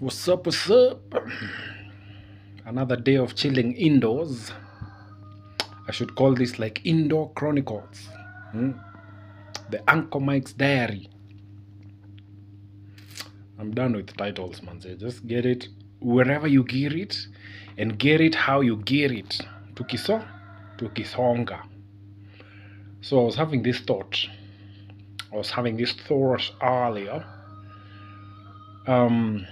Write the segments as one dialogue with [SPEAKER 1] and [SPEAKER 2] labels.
[SPEAKER 1] What's up? What's up? Another day of chilling indoors. I should call this like Indoor Chronicles. Hmm? The Uncle Mike's Diary. I'm done with titles, man. Just get it wherever you get it and get it how you get it. Tukiso, tukisonga. So I was having this thought. Earlier. Um,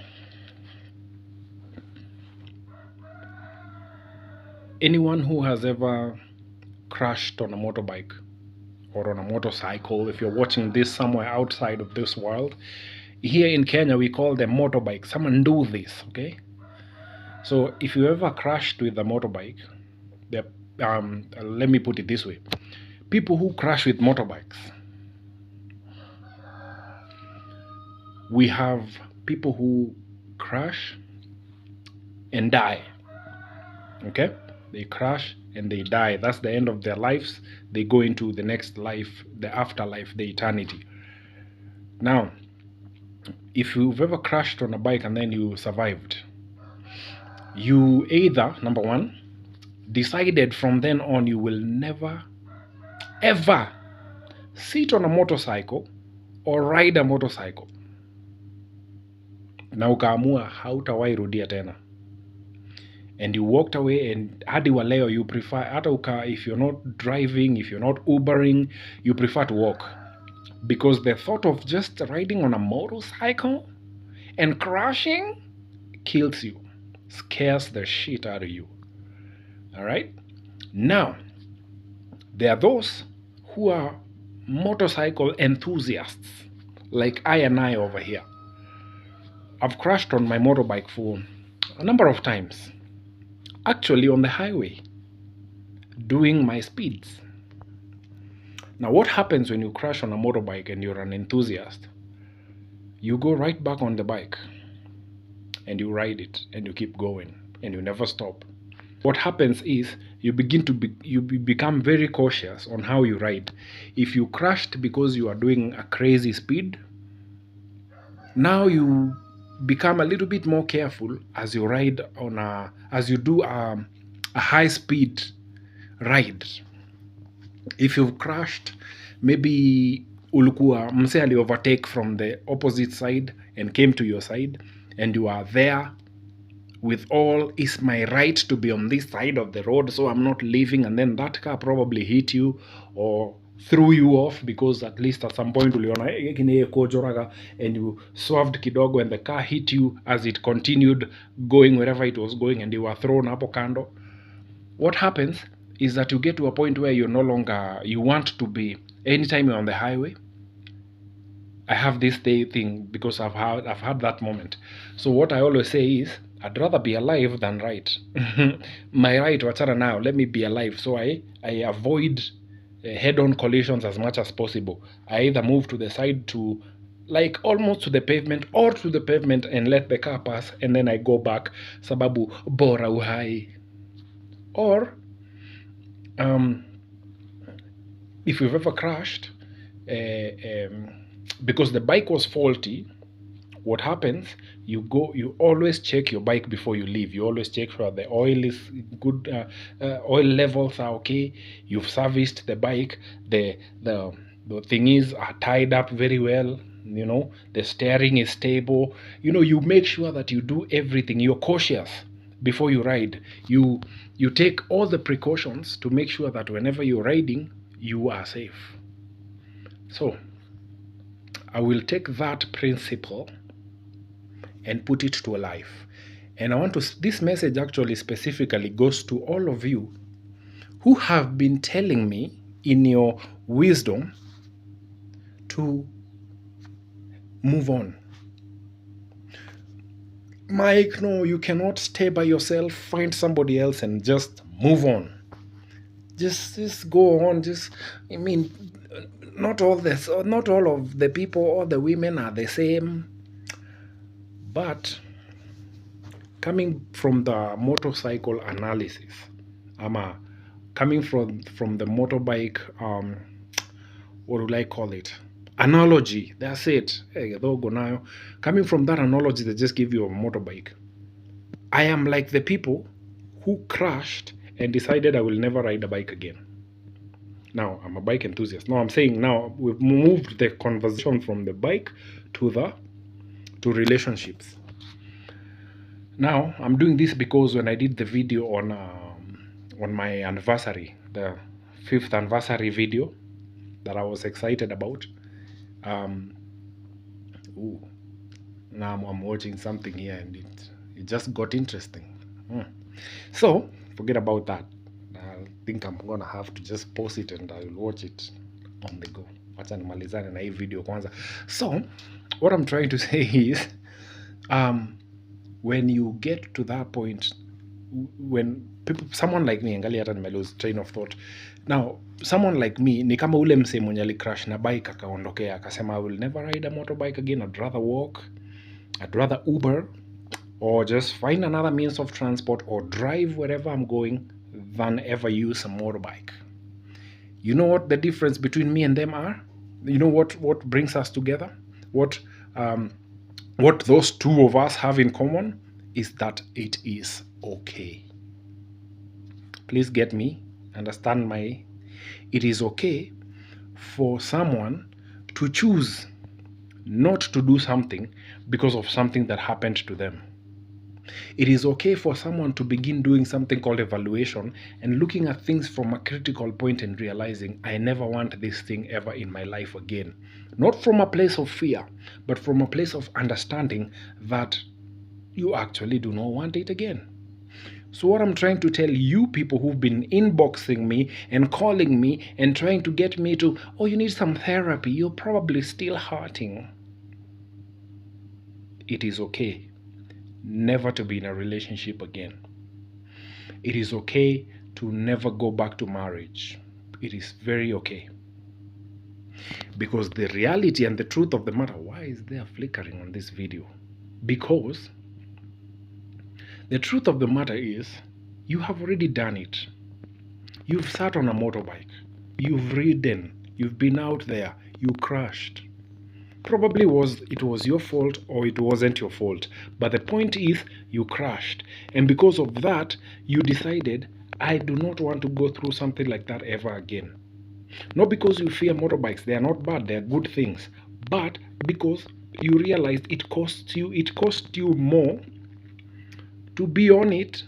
[SPEAKER 1] Anyone who has ever crashed on a motorbike or on a motorcycle, if you're watching this somewhere outside of this world, here in Kenya we call them motorbikes. Someone do this, okay? So if you ever crashed with a motorbike, let me put it this way: people who crash with motorbikes, we have people who crash and die. Okay, they crash and they die. That's the end of their lives. They go into the next life, the afterlife, the eternity. Now, if you've ever crashed on a bike and then you survived, you either, number one, decided from then on you will never ever sit on a motorcycle or ride a motorcycle, na ukaamua hautawahi rudia tena, and you walked away, and hadi wa leo you prefer, hata if you're not driving, if you're not Ubering, you prefer to walk, because the thought of just riding on a motorcycle and crashing kills you, scares the shit out of you. All right? Now, there are those who are motorcycle enthusiasts, like I and I over here. I've crashed on my motorbike for a number of times, actually on the highway, doing my speeds. Now, what happens when you crash on a motorbike and you're an enthusiast? You go right back on the bike and you ride it and you keep going and you never stop. What happens is you become very cautious on how you ride. If you crashed because you are doing a crazy speed, now you become a little bit more careful as you ride as you do a high speed ride. If you've crashed, maybe ulikuwa mse ali overtake from the opposite side and came to your side, and you are there with all, is my right to be on this side of the road, so I'm not leaving, and then that car probably hit you or threw you off, because at least at some point uliona and you swerved kidogo and the car hit you as it continued going wherever it was going, and you were thrown hapo kando. What happens is that you get to a point where you're no longer, you want to be, anytime you're on the highway. I have this thing because I've had that moment. So what I always say is, I'd rather be alive than right. My right, wachana now, let me be alive. So I avoid head-on collisions as much as possible. I either move to the side to, like, almost to the pavement, or to the pavement and let the car pass, and then I go back, sababu bora uhai. Or if you've ever crashed because the bike was faulty, what happens, you always check your bike before you leave. You always check sure the oil is good, oil levels are okay, you've serviced the bike, the thingies are tied up very well, the steering is stable. You make sure that you do everything. You're cautious before you ride. You take all the precautions to make sure that whenever you're riding, you are safe. So I will take that principle and put it to life. And this message actually specifically goes to all of you who have been telling me in your wisdom to move on. Mike, no, you cannot stay by yourself. Find somebody else and just move on. Just go on. Not all of the people or the women are the same. But coming from the motorcycle analysis, coming from the motorbike, what would I call it? analogy, that's it. Coming from that analogy, they just give you a motorbike. I am like the people who crashed and decided I will never ride a bike again. Now, I'm a bike enthusiast. Now, I'm saying now we've moved the conversation from the bike to relationships. Now, I'm doing this because when I did the video on my anniversary, the 5th anniversary video that I was excited about, now I'm watching something here and it just got interesting. So, forget about that. I think I'm gonna have to just pause it and I will watch it on the go. Wacha nimalizane na hii video kwanza. So, what I'm trying to say is, when you get to that point, when someone like me, angalia hata nimelose train of thought. Now, someone like me ni kama ule msee mwenye alicrash na bike akaondokea akasema I will never ride a motorbike again, I'd rather walk, I'd rather Uber, or just find another means of transport or drive wherever I'm going than ever use a motorbike. You know what the difference between me and them are? You know what brings us together? What those two of us have in common is that it is okay. Please get me, understand my, it is okay for someone to choose not to do something because of something that happened to them. It is okay for someone to begin doing something called evaluation and looking at things from a critical point and realizing, I never want this thing ever in my life again. Not from a place of fear, but from a place of understanding that you actually do not want it again. So what I'm trying to tell you people who've been inboxing me and calling me and trying to get me to, oh, you need some therapy, you're probably still hurting. It is okay never to be in a relationship again. It is okay to never go back to marriage. It is very okay. Because the reality and the truth of the matter, why is there flickering on this video? Because the truth of the matter is, you have already done it. You've sat on a motorbike. You've ridden. You've been out there. You crashed. Probably it was your fault or it wasn't your fault. But the point is, you crashed. And because of that, you decided, I do not want to go through something like that ever again. Not because you fear motorbikes. They are not bad. They are good things. But because you realized it cost you more to be on it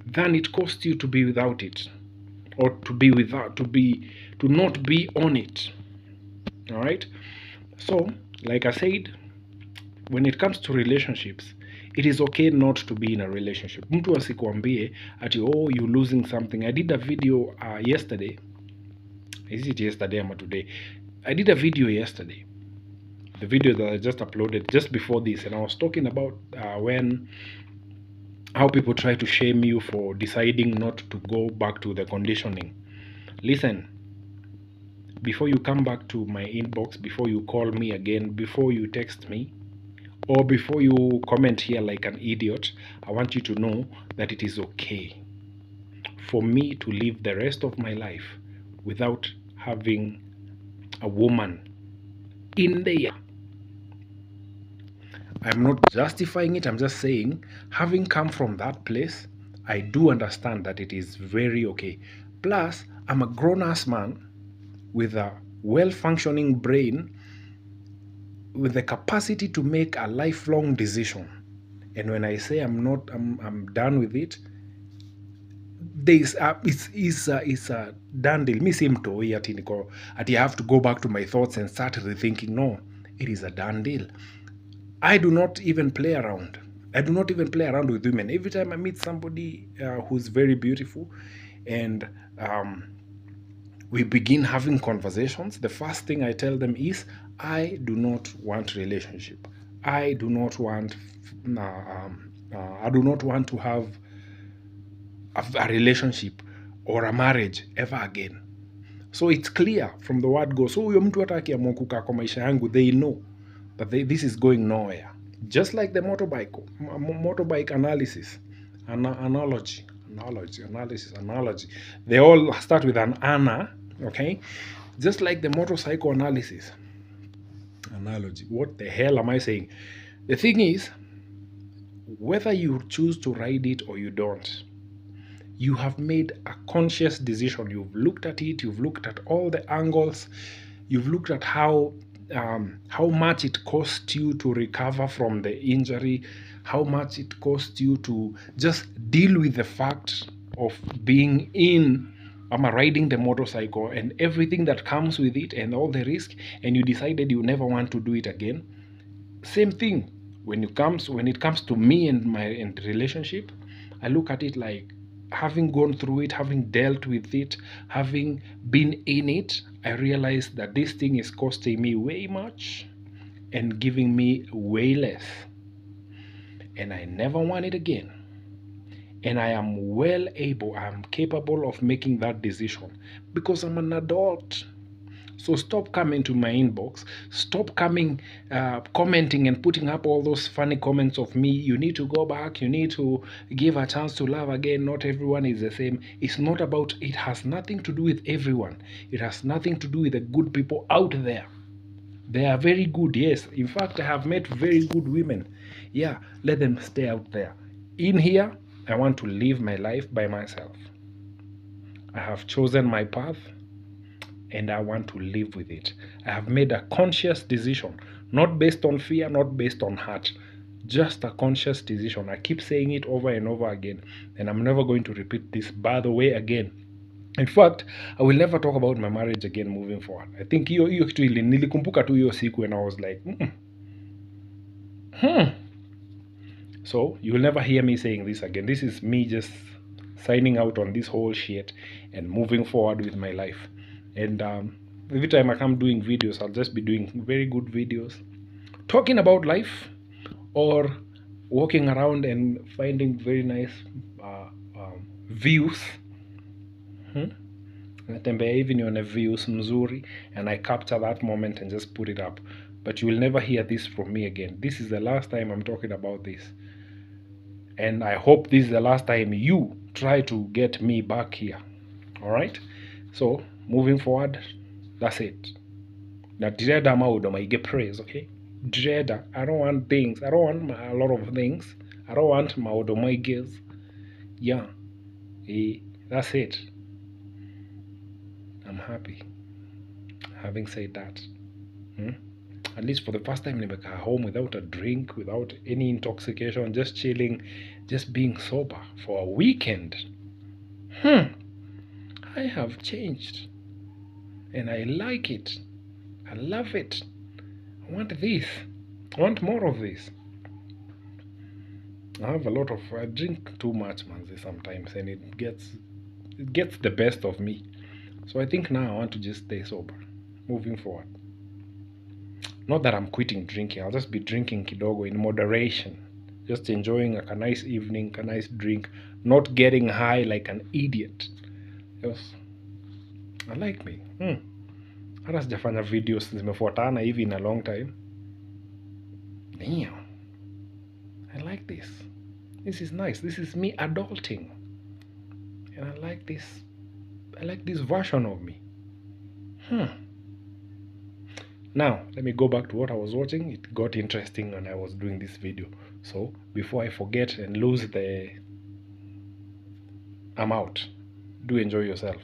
[SPEAKER 1] than it costs you to be without it, or to not be on it. All right. So, like I said, when it comes to relationships, it is okay not to be in a relationship. Mtu asikuambie ati, oh, you're losing something. I did a video yesterday. Is it yesterday or today? I did a video yesterday. The video that I just uploaded just before this, and I was talking about how people try to shame you for deciding not to go back to the conditioning. Listen, before you come back to my inbox, before you call me again, before you text me, or before you comment here like an idiot, I want you to know that it is okay for me to live the rest of my life without having a woman in there. I'm not justifying it, I'm just saying, having come from that place, I do understand that it is very okay. Plus, I'm a grown-ass man with a well-functioning brain, with the capacity to make a lifelong decision. And when I say I'm done with it, it's a done deal. Me seem to I have to go back to my thoughts and start rethinking. No, it is a done deal. I do not even play around. I do not even play around with women. Every time I meet somebody who's very beautiful and we begin having conversations, the first thing I tell them is, I do not want relationship. I do not want to have a relationship or a marriage ever again. So it's clear from the word go. So huyo mtu hata akiamua kukaa kwa maisha yangu, they know that this is going nowhere. Just like the motorbike analysis, analogy. They all start with an ana, okay? Just like the motorcycle analogy. What the hell am I saying? The thing is, whether you choose to ride it or you don't, you have made a conscious decision. You've looked at it, you've looked at all the angles, you've looked at how much it cost you to recover from the injury, how much it cost you to just deal with the fact of being in riding the motorcycle and everything that comes with it and all the risk, and you decided you never want to do it again. Same thing when it comes to me and my relationship. I look at it like, having gone through it, having dealt with it, having been in it, I realized that this thing is costing me way much and giving me way less, and I never want it again. And I am capable of making that decision because I'm an adult. So stop coming to my inbox. Stop commenting and putting up all those funny comments of me. You need to go back. You need to give a chance to love again. Not everyone is the same. It's not about, it has nothing to do with everyone. It has nothing to do with the good people out there. They are very good, yes. In fact, I have met very good women. Yeah, let them stay out there. In here, I want to live my life by myself. I have chosen my path, and I want to live with it. I have made a conscious decision, not based on fear, not based on heart, just a conscious decision. I keep saying it over and over again, and I'm never going to repeat this, by the way, again. In fact, I will never talk about my marriage again moving forward. I think hiyo kitu nilikumbuka tu hiyo siku and I was like, So you will never hear me saying this again. This is me just signing out on this whole shit and moving forward with my life. And every time I come doing videos, I'll just be doing very good videos, talking about life or walking around and finding very nice views. Natembea hivi nione views mzuri, and I capture that moment and just put it up. But you will never hear this from me again. This is the last time I'm talking about this. And I hope this is the last time you try to get me back here. All right? So, moving forward, that's it. Now, Dreda Maudo, I get praise, okay? Dreda, I don't want things. I don't want a lot of things. I don't want Maudo Maiges. Yeah. That's it. I'm happy. Having said that, at least for the first time, I'm home without a drink, without any intoxication, just chilling, just being sober for a weekend. I have changed, and I like it. I love it. I want this. I want more of this. I drink too much, man, sometimes, and it gets the best of me. So I think now I want to just stay sober, moving forward. Not that I'm quitting drinking. I'll just be drinking kidogo in moderation, just enjoying a nice evening, a nice drink, not getting high like an idiot. Yes, I like me. Hata sijafanya videos zimefuatana hivi in a long time. Damn, I like this. This is nice. This is me adulting, and I like this. I like this version of me. Now, let me go back to what I was watching. It got interesting when I was doing this video. So, before I forget and lose I'm out. Do enjoy yourself.